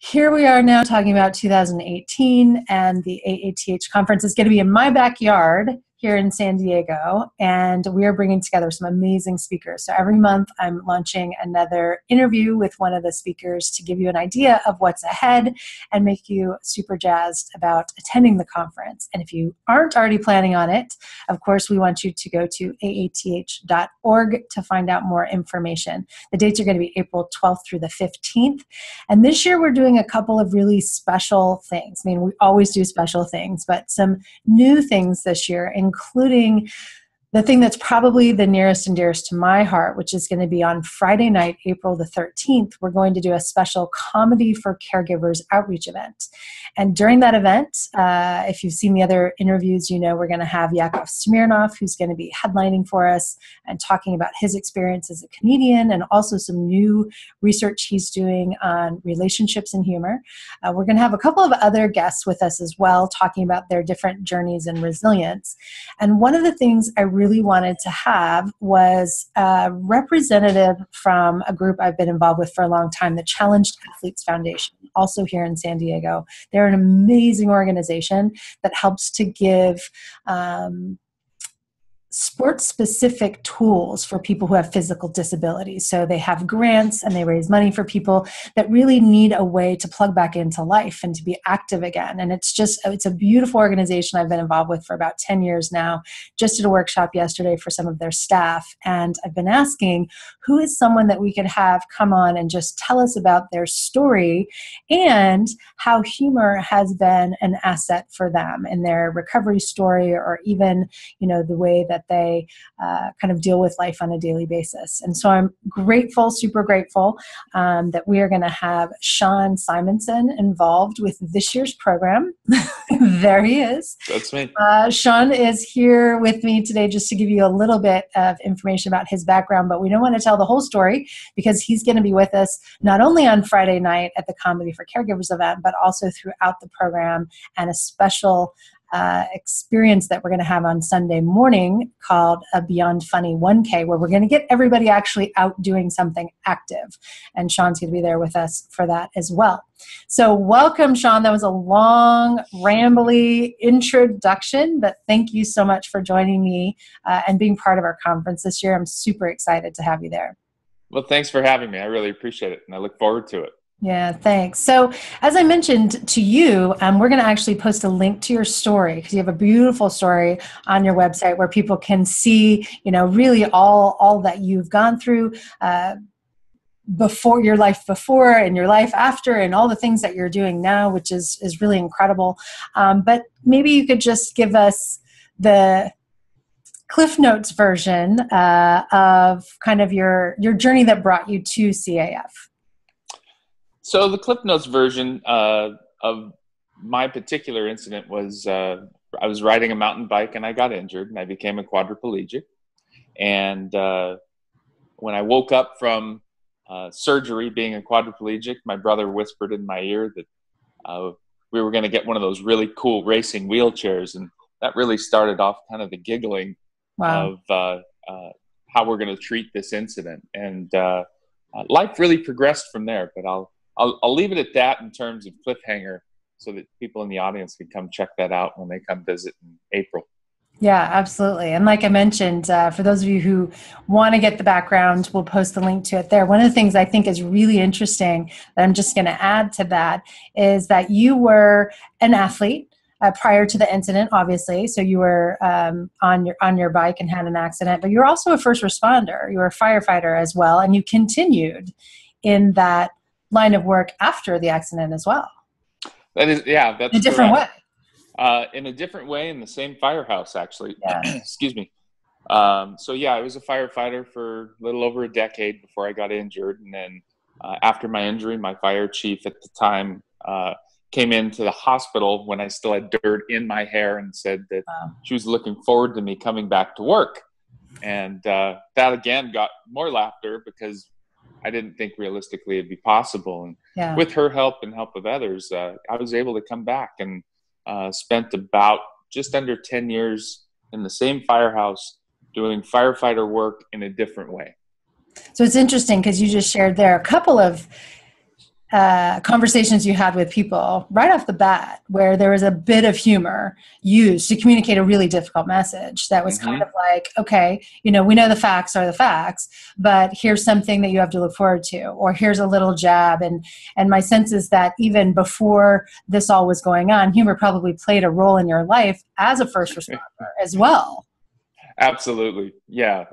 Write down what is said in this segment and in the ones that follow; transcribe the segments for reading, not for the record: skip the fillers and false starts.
here we are now talking about 2018, and the AATH conference is going to be in my backyard here in San Diego, and we are bringing together some amazing speakers. So every month I'm launching another interview with one of the speakers to give you an idea of what's ahead and make you super jazzed about attending the conference. And if you aren't already planning on it, of course, we want you to go to aath.org to find out more information. The dates are going to be April 12th through the 15th. And this year we're doing a couple of really special things. I mean, we always do special things, but some new things this year, including the thing that's probably the nearest and dearest to my heart, which is going to be on Friday night, April the 13th. We're going to do a special Comedy for Caregivers outreach event. And during that event, if you've seen the other interviews, you know we're going to have Yakov Smirnov, who's going to be headlining for us and talking about his experience as a comedian and also some new research he's doing on relationships and humor. We're going to have a couple of other guests with us as well, talking about their different journeys and resilience. And one of the things I really wanted to have was a representative from a group I've been involved with for a long time, the Challenged Athletes Foundation, also here in San Diego. They're an amazing organization that helps to give sports-specific tools for people who have physical disabilities. So they have grants and they raise money for people that really need a way to plug back into life and to be active again. And it's a beautiful organization I've been involved with for about 10 years now. Just did a workshop yesterday for some of their staff. And I've been asking, who is someone that we could have come on and just tell us about their story and how humor has been an asset for them in their recovery story, or even, the way that they kind of deal with life on a daily basis. And so I'm grateful, super grateful, that we are going to have Sean Simonson involved with this year's program. There he is. That's me. Sean is here with me today just to give you a little bit of information about his background, but we don't want to tell the whole story because he's going to be with us not only on Friday night at the Comedy for Caregivers event, but also throughout the program, and a special experience that we're going to have on Sunday morning called a Beyond Funny 1K, where we're going to get everybody actually out doing something active. And Sean's going to be there with us for that as well. So welcome, Sean. That was a long, rambly introduction, but thank you so much for joining me and being part of our conference this year. I'm super excited to have you there. Well, thanks for having me. I really appreciate it, and I look forward to it. Yeah, thanks. So as I mentioned to you, we're going to actually post a link to your story because you have a beautiful story on your website where people can see, really all that you've gone through before, your life before and your life after, and all the things that you're doing now, which is really incredible. But maybe you could just give us the Cliff Notes version of kind of your journey that brought you to CAF. So the Cliff Notes version of my particular incident was I was riding a mountain bike and I got injured and I became a quadriplegic. And when I woke up from surgery being a quadriplegic, my brother whispered in my ear that we were going to get one of those really cool racing wheelchairs. And that really started off kind of the giggling of how we're going to treat this incident. And life really progressed from there, but I'll leave it at that in terms of cliffhanger so that people in the audience can come check that out when they come visit in April. Yeah, absolutely. And like I mentioned, for those of you who want to get the background, we'll post the link to it there. One of the things I think is really interesting that I'm just going to add to that is that you were an athlete prior to the incident, obviously. So you were on your bike and had an accident, but you were also a first responder. You were a firefighter as well, and you continued in that line of work after the accident as well. That's in a different way. In a different way, in the same firehouse, actually. Yeah. Excuse me. I was a firefighter for a little over a decade before I got injured. And then after my injury, my fire chief at the time came into the hospital when I still had dirt in my hair and said that she was looking forward to me coming back to work. And that again got more laughter because I didn't think realistically it'd be possible. And with her help and help of others, I was able to come back and spent about just under 10 years in the same firehouse doing firefighter work in a different way. So it's interesting because you just shared there a couple of conversations you had with people right off the bat where there was a bit of humor used to communicate a really difficult message that was kind of like, okay, we know the facts are the facts, but here's something that you have to look forward to, or here's a little jab. And my sense is that even before this all was going on, humor probably played a role in your life as a first responder as well. Absolutely. Yeah.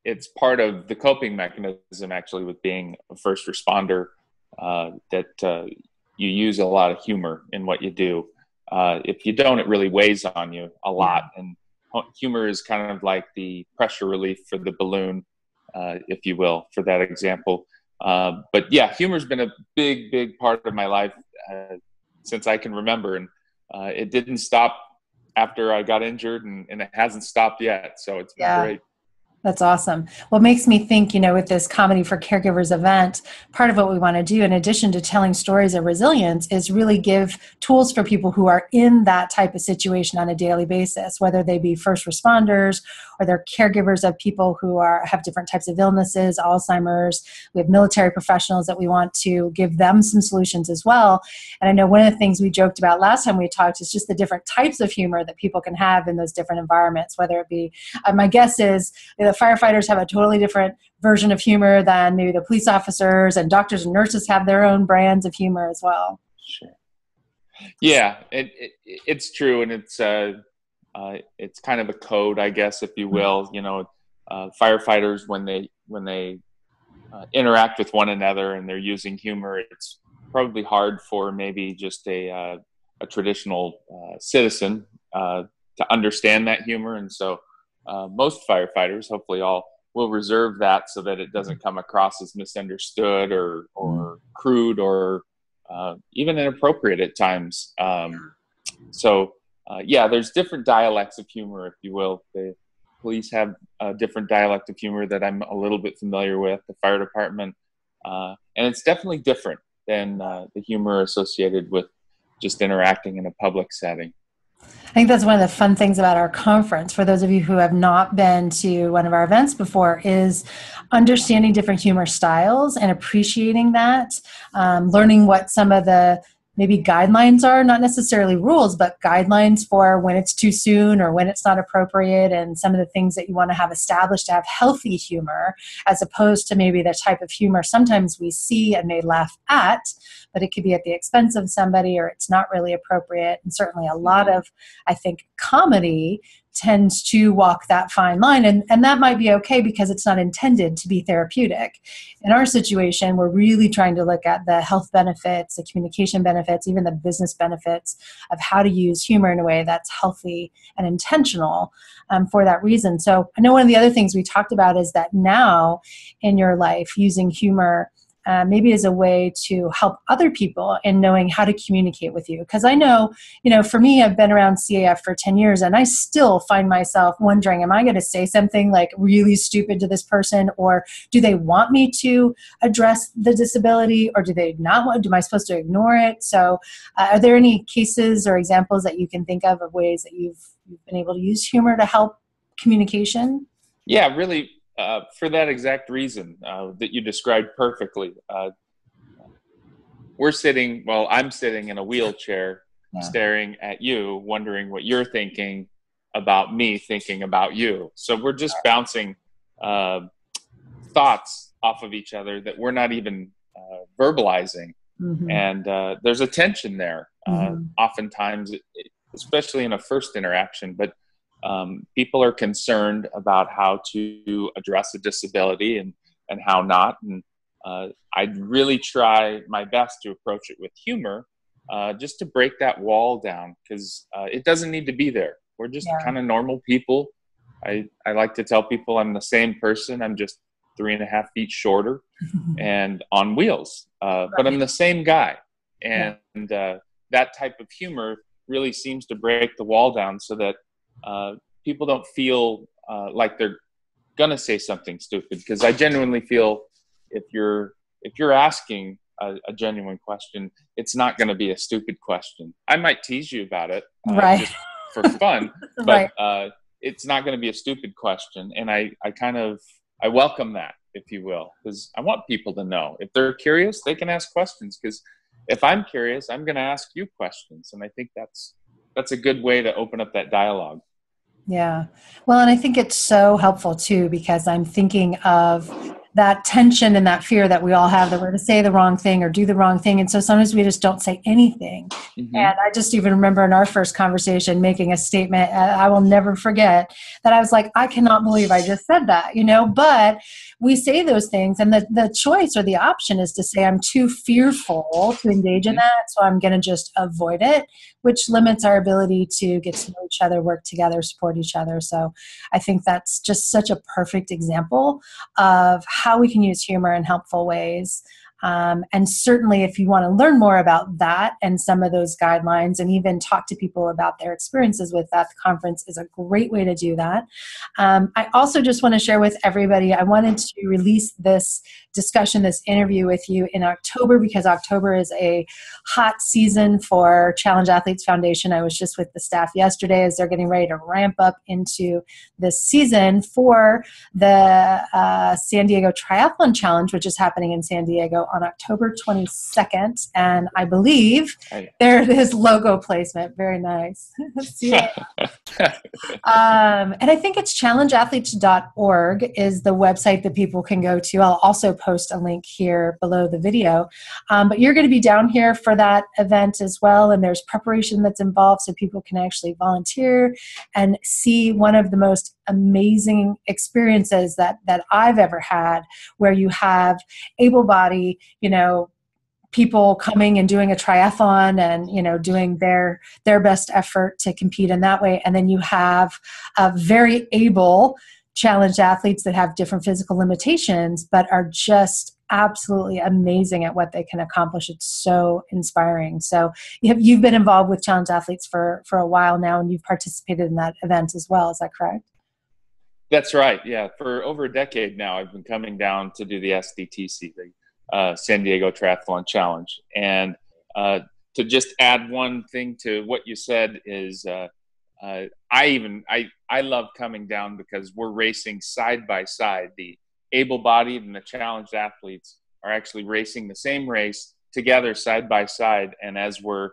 It's part of the coping mechanism, actually, with being a first responder, that you use a lot of humor in what you do. If you don't, it really weighs on you a lot. And humor is kind of like the pressure relief for the balloon, if you will, for that example. But yeah, humor's been a big, big part of my life since I can remember. And it didn't stop after I got injured, and it hasn't stopped yet. So it's been great. That's awesome. What makes me think, with this Comedy for Caregivers event, part of what we want to do, in addition to telling stories of resilience, is really give tools for people who are in that type of situation on a daily basis, whether they be first responders or they're caregivers of people who have different types of illnesses, Alzheimer's. We have military professionals that we want to give them some solutions as well. And I know one of the things we joked about last time we talked is just the different types of humor that people can have in those different environments, whether it be, my guess is, the firefighters have a totally different version of humor than maybe the police officers, and doctors and nurses have their own brands of humor as well. Sure. Yeah, it's true. And it's kind of a code, I guess, if you will. Firefighters, when they interact with one another and they're using humor, it's probably hard for maybe just a traditional citizen to understand that humor. And so most firefighters, hopefully all, will reserve that so that it doesn't come across as misunderstood or crude or even inappropriate at times. There's different dialects of humor, if you will. The police have a different dialect of humor that I'm a little bit familiar with, the fire department. And it's definitely different than the humor associated with just interacting in a public setting. I think that's one of the fun things about our conference, for those of you who have not been to one of our events before, is understanding different humor styles and appreciating that, learning what some of the maybe guidelines are, not necessarily rules, but guidelines for when it's too soon or when it's not appropriate, and some of the things that you want to have established to have healthy humor, as opposed to maybe the type of humor sometimes we see and may laugh at, but it could be at the expense of somebody, or it's not really appropriate. And certainly a lot of, I think, comedy tends to walk that fine line, and that might be okay because it's not intended to be therapeutic. In our situation, we're really trying to look at the health benefits, the communication benefits, even the business benefits of how to use humor in a way that's healthy and intentional for that reason. So I know one of the other things we talked about is that now in your life, using humor maybe as a way to help other people in knowing how to communicate with you. Because I know, for me, I've been around CAF for 10 years, and I still find myself wondering, am I going to say something like really stupid to this person, or do they want me to address the disability, or do they not want? Am I supposed to ignore it? So are there any cases or examples that you can think of ways that you've been able to use humor to help communication? Yeah, really. For that exact reason that you described perfectly. I'm sitting in a wheelchair staring at you, wondering what you're thinking about me thinking about you. So we're just bouncing thoughts off of each other that we're not even verbalizing. And there's a tension there. Oftentimes, especially in a first interaction, but people are concerned about how to address a disability and how not. And I'd really try my best to approach it with humor, just to break that wall down, because it doesn't need to be there. We're just kind of normal people. I like to tell people I'm the same person. I'm just 3.5 feet shorter and on wheels, but I'm the same guy. And that type of humor really seems to break the wall down so that people don't feel like they're gonna say something stupid, because I genuinely feel if you're asking a genuine question, it's not going to be a stupid question. I might tease you about it just for fun, but it's not going to be a stupid question, and I welcome that. if you will, because I want people to know. If they're curious, they can ask questions, because if I'm curious, I'm going to ask you questions. And I think that's a good way to open up that dialogue. Yeah. Well, and I think it's so helpful too, because I'm thinking of that tension and that fear that we all have, that we're going to say the wrong thing or do the wrong thing. And so sometimes we just don't say anything. Mm-hmm. And I just even remember in our first conversation making a statement, I will never forget, that I was like, I cannot believe I just said that, but we say those things, and the choice or the option is to say, I'm too fearful to engage in Mm-hmm. that, so I'm going to just avoid it, which limits our ability to get to know each other, work together, support each other. So I think that's just such a perfect example of how we can use humor in helpful ways. And certainly if you want to learn more about that and some of those guidelines, and even talk to people about their experiences with that, the conference is a great way to do that. I also just want to share with everybody, I wanted to release this discussion, this interview with you in October, because October is a hot season for Challenge Athletes Foundation. I was just with the staff yesterday as they're getting ready to ramp up into this season for the San Diego Triathlon Challenge, which is happening in San Diego on October 22nd. And I believe there it is, logo placement. Very nice. And I think it's challengeathletes.org is the website that people can go to. I'll also post a link here below the video. But you're going to be down here for that event as well, and there's preparation that's involved so people can actually volunteer and see one of the most amazing experiences that I've ever had, where you have able-bodied, people coming and doing a triathlon and doing their best effort to compete in that way, and then you have very able challenged athletes that have different physical limitations but are just absolutely amazing at what they can accomplish. It's so inspiring. So you've been involved with challenged athletes for a while now, and you've participated in that event as well. Is that correct? That's right. Yeah, for over a decade now, I've been coming down to do the SDTC, the San Diego Triathlon Challenge. And to just add one thing to what you said is, I love coming down because we're racing side by side. The able-bodied and the challenged athletes are actually racing the same race together, side by side. And as we're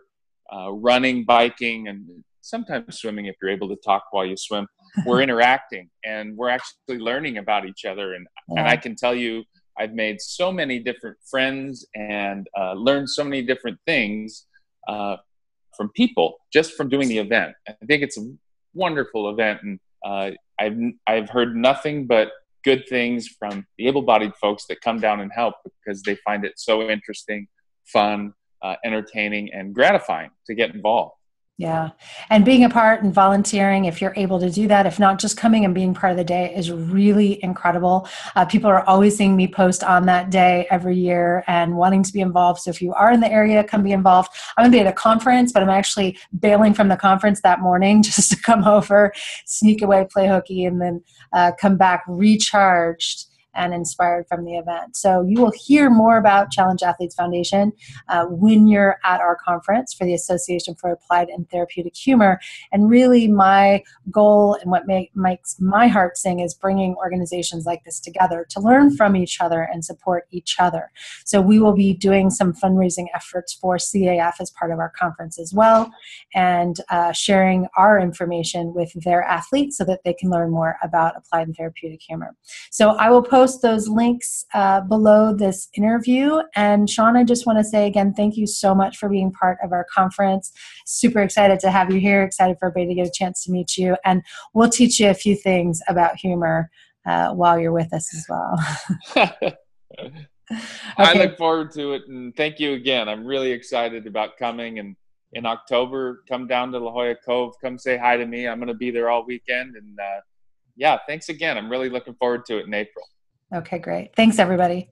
running, biking, and sometimes swimming, if you're able to talk while you swim, we're interacting and we're actually learning about each other. And I can tell you, I've made so many different friends and learned so many different things from people just from doing the event. I think it's a wonderful event, and I've heard nothing but good things from the able-bodied folks that come down and help, because they find it so interesting, fun, entertaining, and gratifying to get involved. Yeah. And being a part and volunteering, if you're able to do that, if not, just coming and being part of the day is really incredible. People are always seeing me post on that day every year and wanting to be involved. So if you are in the area, come be involved. I'm going to be at a conference, but I'm actually bailing from the conference that morning just to come over, sneak away, play hooky, and then come back recharged and inspired from the event. So you will hear more about Challenge Athletes Foundation when you're at our conference for the Association for Applied and Therapeutic Humor. And really my goal and what makes my heart sing is bringing organizations like this together to learn from each other and support each other. So we will be doing some fundraising efforts for CAF as part of our conference as well, and sharing our information with their athletes so that they can learn more about applied and therapeutic humor. So I will post those links below this interview. And Sean, I just want to say again, thank you so much for being part of our conference. Super excited to have you here. Excited for everybody to get a chance to meet you. And we'll teach you a few things about humor while you're with us as well. Okay. I look forward to it. And thank you again. I'm really excited about coming. And in October, come down to La Jolla Cove. Come say hi to me. I'm going to be there all weekend. And yeah, thanks again. I'm really looking forward to it in April. Okay, great. Thanks, everybody.